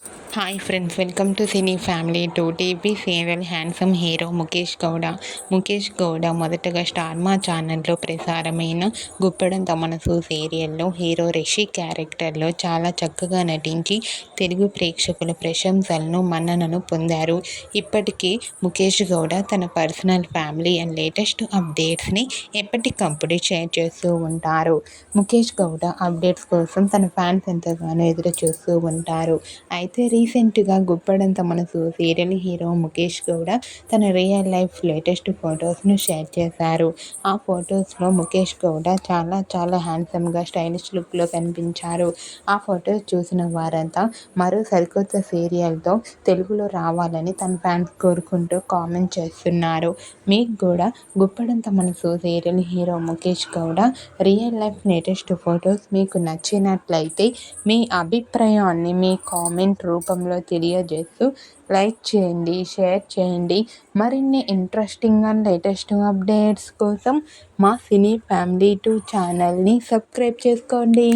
Hi friends, welcome to cine family. TV serial handsome hero Mukesh Gowda. Mukesh Gowda మొదటగా star మా ఛానల్లో ప్రసారమైన గుప్పెడంత మనసు సీరియల్లో హీరో రిషి క్యారెక్టర్లో చాలా చక్కగా నటించి తెలుగు ప్రేక్షకుల ప్రశంసలను మన్ననను పొందారు. ఇప్పటికీ ముఖేష్ గౌడ తన పర్సనల్ ఫ్యామిలీ అండ్ లేటెస్ట్ అప్డేట్స్ని ఎప్పటికప్పుడు షేర్ చేస్తూ ఉంటారు. ముఖేష్ గౌడ అప్డేట్స్ కోసం తన ఫ్యాన్స్ ఎంతగానో ఎదురు చూస్తూ ఉంటారు. అయితే రీసెంట్గా గుప్పడంత మనసు సీరియల్ హీరో ముఖేష్ గౌడ తన రియల్ లైఫ్ లేటెస్ట్ ఫొటోస్ను షేర్ చేశారు. ఆ ఫొటోస్లో ముఖేష్ గౌడ చాలా చాలా హ్యాండ్సమ్గా స్టైలిష్ లుక్లో కనిపించారు. ఆ ఫొటోస్ చూసిన వారంతా మరో సరికొత్త సీరియల్తో తెలుగులో రావాలని తన ఫ్యాన్స్ కోరుకుంటూ కామెంట్ చేస్తున్నారు. మీకు కూడా Guppedantha Manasu serial hero Mukesh Gowda real life latest photos మీకు నచ్చినట్లయితే మీ అభిప్రాయాన్ని మీ కామెంట్ రూపంలో తెలియజేస్తూ లైక్ చేయండి, షేర్ చేయండి. మరిన్ని ఇంట్రెస్టింగ్ అండ్ లేటెస్ట్ అప్డేట్స్ కోసం మా సినీ ఫ్యామిలీ 2 ఛానల్ని సబ్స్క్రైబ్ చేసుకోండి.